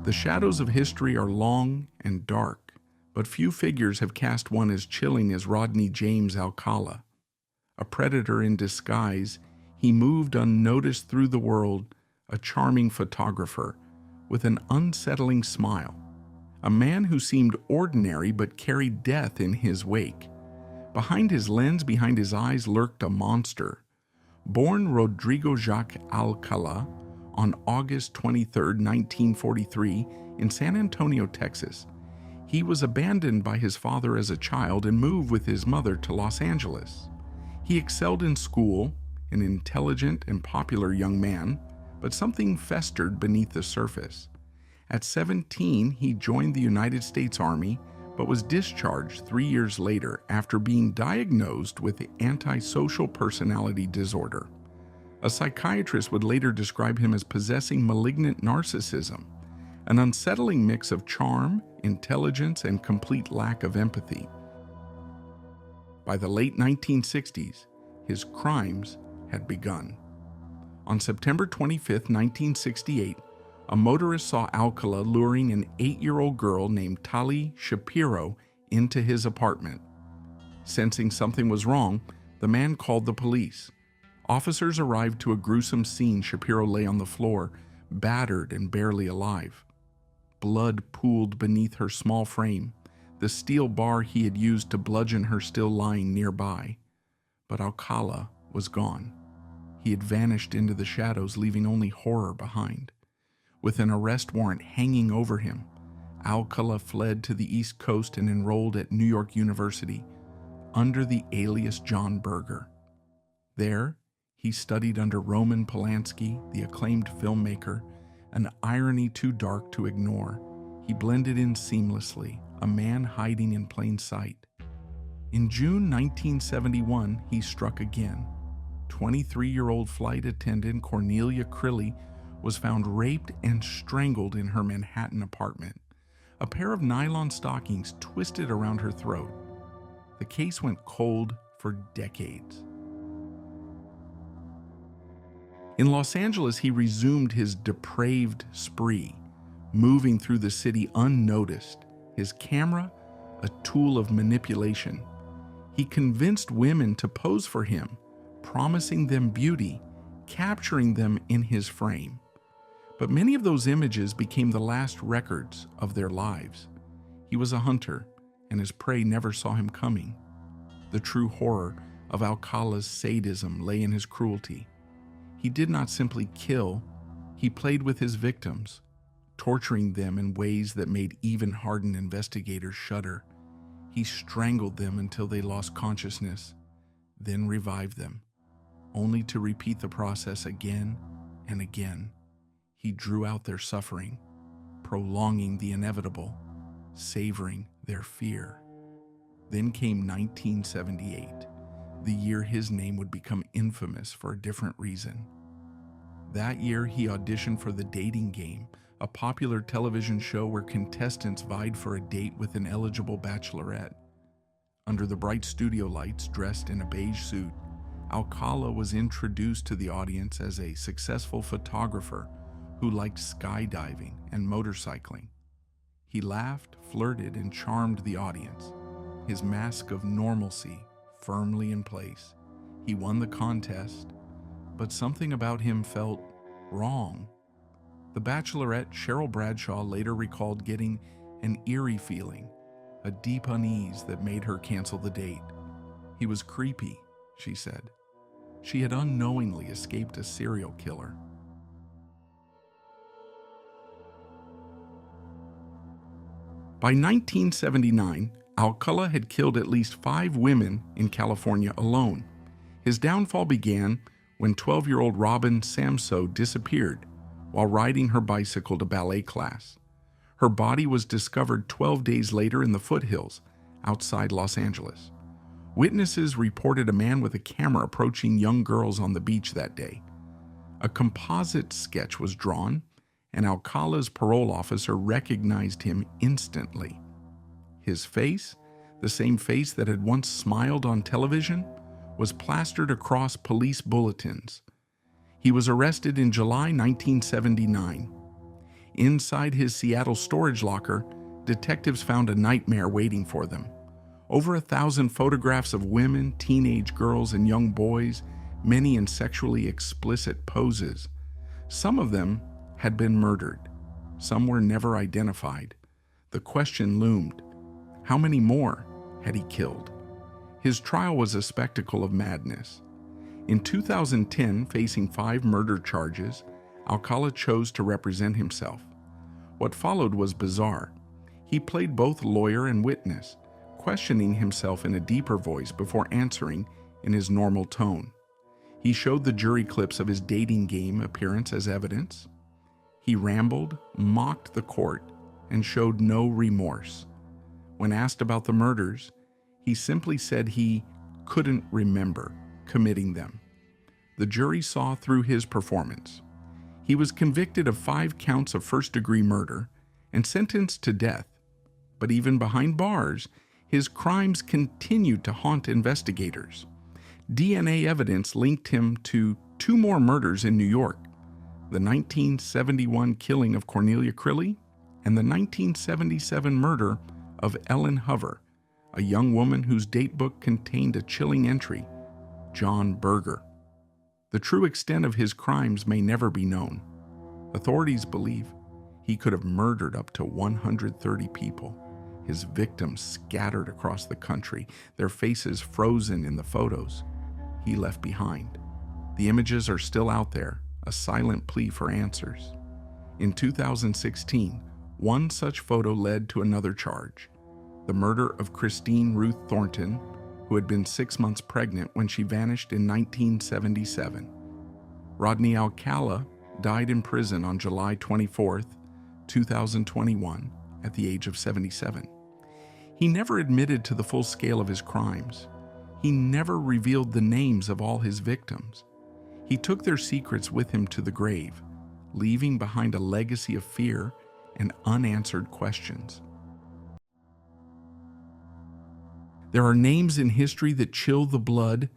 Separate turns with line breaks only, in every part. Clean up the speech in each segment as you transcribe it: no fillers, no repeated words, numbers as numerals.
The shadows of history are long and dark, but few figures have cast one as chilling as Rodney James Alcala. A predator in disguise, he moved unnoticed through the world, a charming photographer with an unsettling smile. A man who seemed ordinary but carried death in his wake. Behind his lens, behind his eyes, lurked a monster. Born Rodrigo Jacques Alcala on August 23, 1943, in San Antonio, Texas, he was abandoned by his father as a child and moved with his mother to Los Angeles. He excelled in school, an intelligent and popular young man, but something festered beneath the surface. At 17, he joined the United States Army, but was discharged 3 years later after being diagnosed with antisocial personality disorder. A psychiatrist would later describe him as possessing malignant narcissism, an unsettling mix of charm, intelligence, and complete lack of empathy. By the late 1960s, his crimes had begun. On September 25, 1968, a motorist saw Alcala luring an 8-year-old girl named Tali Shapiro into his apartment. Sensing something was wrong, the man called the police. Officers arrived to a gruesome scene. Shapiro lay on the floor, battered and barely alive. Blood pooled beneath her small frame, the steel bar he had used to bludgeon her still lying nearby. But Alcala was gone. He had vanished into the shadows, leaving only horror behind. With an arrest warrant hanging over him, Alcala fled to the East Coast and enrolled at New York University under the alias John Berger. There, he studied under Roman Polanski, the acclaimed filmmaker, an irony too dark to ignore. He blended in seamlessly, a man hiding in plain sight. In June 1971, he struck again. 23-year-old flight attendant Cornelia Crilly was found raped and strangled in her Manhattan apartment. A pair of nylon stockings twisted around her throat. The case went cold for decades. In Los Angeles, he resumed his depraved spree, moving through the city unnoticed, his camera a tool of manipulation. He convinced women to pose for him, promising them beauty, capturing them in his frame. But many of those images became the last records of their lives. He was a hunter, and his prey never saw him coming. The true horror of Alcala's sadism lay in his cruelty. He did not simply kill, he played with his victims, torturing them in ways that made even hardened investigators shudder. He strangled them until they lost consciousness, then revived them, only to repeat the process again and again. He drew out their suffering, prolonging the inevitable, savoring their fear. Then came 1978, the year his name would become infamous for a different reason. That year, he auditioned for The Dating Game, a popular television show where contestants vied for a date with an eligible bachelorette. Under the bright studio lights, dressed in a beige suit, Alcala was introduced to the audience as a successful photographer who liked skydiving and motorcycling. He laughed, flirted, and charmed the audience, his mask of normalcy firmly in place. He won the contest, but something about him felt wrong. The bachelorette, Cheryl Bradshaw, later recalled getting an eerie feeling, a deep unease that made her cancel the date. He was creepy, she said. She had unknowingly escaped a serial killer. By 1979, Alcala had killed at least 5 women in California alone. His downfall began when 12-year-old Robin Samso disappeared while riding her bicycle to ballet class. Her body was discovered 12 days later in the foothills outside Los Angeles. Witnesses reported a man with a camera approaching young girls on the beach that day. A composite sketch was drawn, and Alcala's parole officer recognized him instantly. His face, the same face that had once smiled on television, was plastered across police bulletins. He was arrested in July 1979. Inside his Seattle storage locker, detectives found a nightmare waiting for them. Over 1,000 photographs of women, teenage girls, and young boys, many in sexually explicit poses. Some of them had been murdered. Some were never identified. The question loomed: how many more had he killed? His trial was a spectacle of madness. In 2010, facing 5 murder charges, Alcala chose to represent himself. What followed was bizarre. He played both lawyer and witness, questioning himself in a deeper voice before answering in his normal tone. He showed the jury clips of his dating game appearance as evidence. He rambled, mocked the court, and showed no remorse. When asked about the murders, he simply said he couldn't remember committing them. The jury saw through his performance. He was convicted of 5 counts of first-degree murder and sentenced to death. But even behind bars, his crimes continued to haunt investigators. DNA evidence linked him to 2 more murders in New York: the 1971 killing of Cornelia Crilly and the 1977 murder of Ellen Hover, a young woman whose datebook contained a chilling entry, John Berger. The true extent of his crimes may never be known. Authorities believe he could have murdered up to 130 people, his victims scattered across the country, their faces frozen in the photos he left behind. The images are still out there, a silent plea for answers. In 2016, one such photo led to another charge: the murder of Christine Ruth Thornton, who had been 6 months pregnant when she vanished in 1977. Rodney Alcala died in prison on July 24, 2021, at the age of 77. He never admitted to the full scale of his crimes. He never revealed the names of all his victims. He took their secrets with him to the grave, leaving behind a legacy of fear and unanswered questions. There are names in history that chill the blood,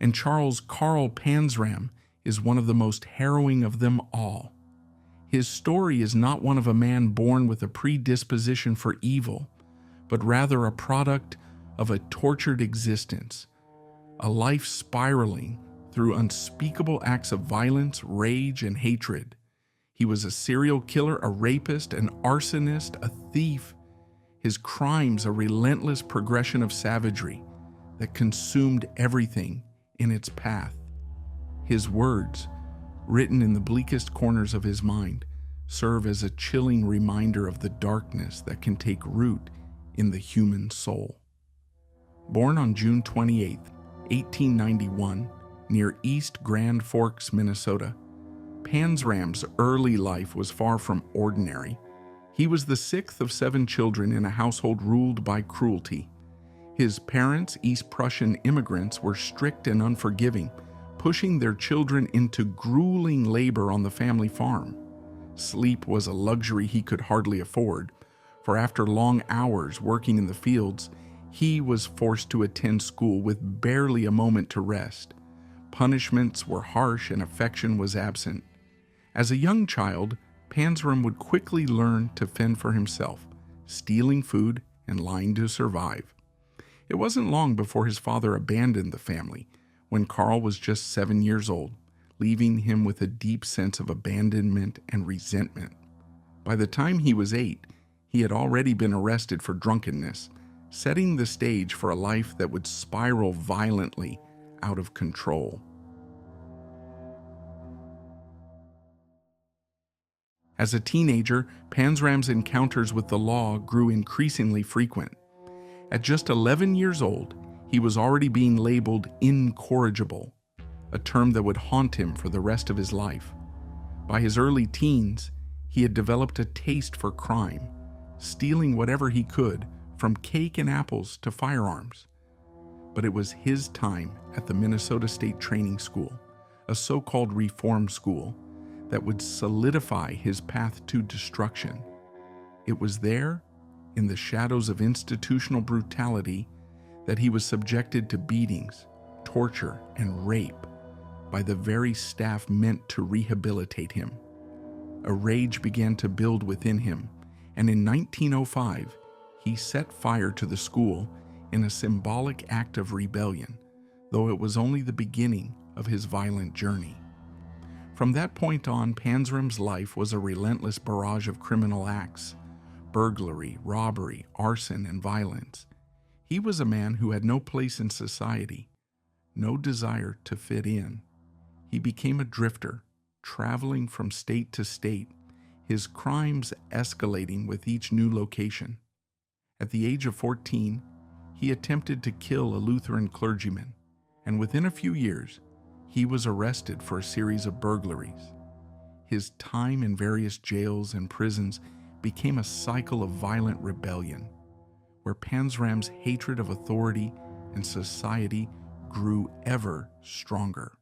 and Charles Carl Panzram is one of the most harrowing of them all. His story is not one of a man born with a predisposition for evil, but rather a product of a tortured existence, a life spiraling through unspeakable acts of violence, rage, and hatred. He was a serial killer, a rapist, an arsonist, a thief. His crimes a relentless progression of savagery that consumed everything in its path. His words, written in the bleakest corners of his mind, serve as a chilling reminder of the darkness that can take root in the human soul. Born on June 28, 1891, near East Grand Forks, Minnesota, Panzram's early life was far from ordinary. He was the 6th of 7 children in a household ruled by cruelty. His parents, East Prussian immigrants, were strict and unforgiving, pushing their children into grueling labor on the family farm. Sleep was a luxury he could hardly afford, for after long hours working in the fields, he was forced to attend school with barely a moment to rest. Punishments were harsh and affection was absent. As a young child, Panzram would quickly learn to fend for himself, stealing food and lying to survive. It wasn't long before his father abandoned the family, when Carl was just 7 years old, leaving him with a deep sense of abandonment and resentment. By the time he was 8, he had already been arrested for drunkenness, setting the stage for a life that would spiral violently out of control. As a teenager, Panzram's encounters with the law grew increasingly frequent. At just 11 years old, he was already being labeled incorrigible, a term that would haunt him for the rest of his life. By his early teens, he had developed a taste for crime, stealing whatever he could, from cake and apples to firearms. But it was his time at the Minnesota State Training School, a so-called reform school, that would solidify his path to destruction. It was there, in the shadows of institutional brutality, that he was subjected to beatings, torture, and rape by the very staff meant to rehabilitate him. A rage began to build within him, and in 1905, he set fire to the school in a symbolic act of rebellion, though it was only the beginning of his violent journey. From that point on, Panzram's life was a relentless barrage of criminal acts: burglary, robbery, arson, and violence. He was a man who had no place in society, no desire to fit in. He became a drifter, traveling from state to state, his crimes escalating with each new location. At the age of 14, he attempted to kill a Lutheran clergyman, and within a few years, he was arrested for a series of burglaries. His time in various jails and prisons became a cycle of violent rebellion, where Panzram's hatred of authority and society grew ever stronger.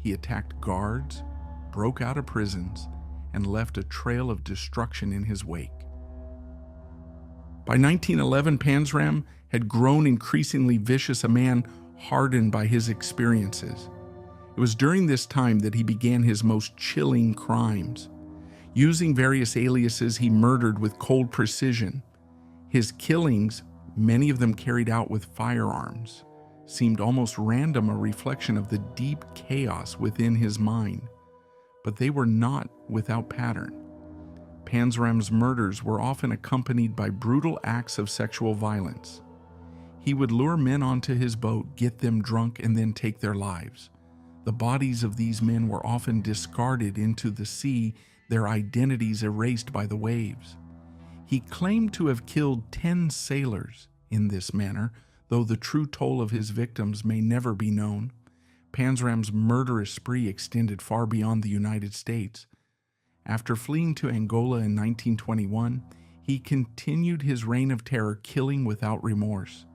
He attacked guards, broke out of prisons, and left a trail of destruction in his wake. By 1911, Panzram had grown increasingly vicious, a man hardened by his experiences. It was during this time that he began his most chilling crimes. Using various aliases, he murdered with cold precision. His killings, many of them carried out with firearms, seemed almost random, a reflection of the deep chaos within his mind. But they were not without pattern. Panzram's murders were often accompanied by brutal acts of sexual violence. He would lure men onto his boat, get them drunk, and then take their lives. The bodies of these men were often discarded into the sea, their identities erased by the waves. He claimed to have killed 10 sailors in this manner, though the true toll of his victims may never be known. Panzram's murderous spree extended far beyond the United States. After fleeing to Angola in 1921, he continued his reign of terror, killing without remorse.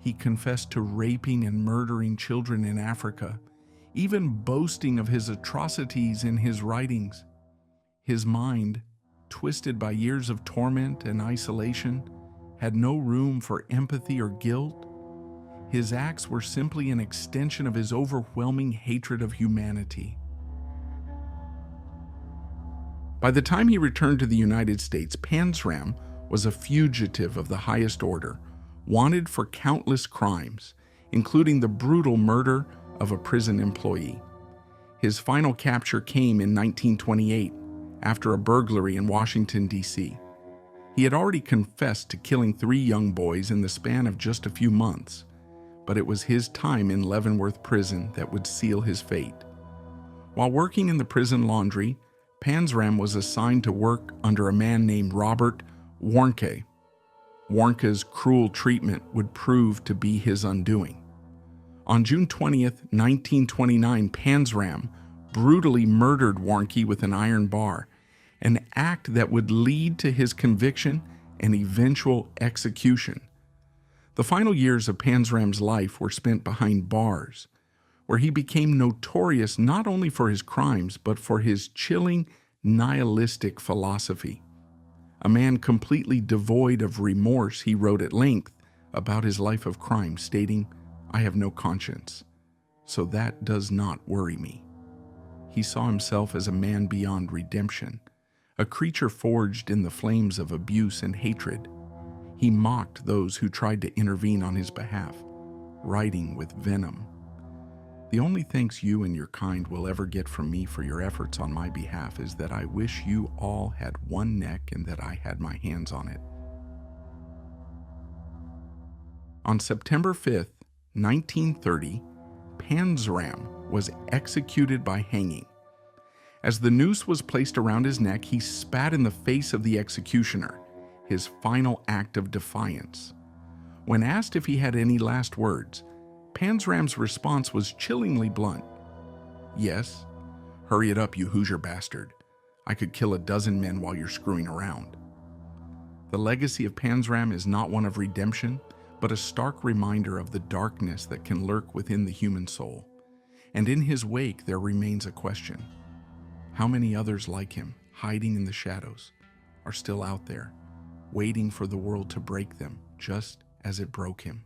He confessed to raping and murdering children in Africa, even boasting of his atrocities in his writings. His mind, twisted by years of torment and isolation, had no room for empathy or guilt. His acts were simply an extension of his overwhelming hatred of humanity. By the time he returned to the United States, Panzram was a fugitive of the highest order, wanted for countless crimes, including the brutal murder of a prison employee. His final capture came in 1928, after a burglary in Washington, D.C. He had already confessed to killing 3 young boys in the span of just a few months, but it was his time in Leavenworth prison that would seal his fate. While working in the prison laundry, Panzram was assigned to work under a man named Robert Warnke. Warnke's cruel treatment would prove to be his undoing. On June 20th, 1929, Panzram brutally murdered Warnke with an iron bar, an act that would lead to his conviction and eventual execution. The final years of Panzram's life were spent behind bars, where he became notorious not only for his crimes, but for his chilling, nihilistic philosophy. A man completely devoid of remorse, he wrote at length about his life of crime, stating, "I have no conscience, so that does not worry me." He saw himself as a man beyond redemption, a creature forged in the flames of abuse and hatred. He mocked those who tried to intervene on his behalf, writing with venom, "The only thanks you and your kind will ever get from me for your efforts on my behalf is that I wish you all had one neck and that I had my hands on it." On September 5th, 1930, Panzram was executed by hanging. As the noose was placed around his neck, he spat in the face of the executioner, his final act of defiance. When asked if he had any last words, Panzram's response was chillingly blunt. "Yes. Hurry it up, you Hoosier bastard. I could kill a dozen men while you're screwing around." The legacy of Panzram is not one of redemption, but a stark reminder of the darkness that can lurk within the human soul. And in his wake, there remains a question. How many others like him, hiding in the shadows, are still out there, waiting for the world to break them, just as it broke him?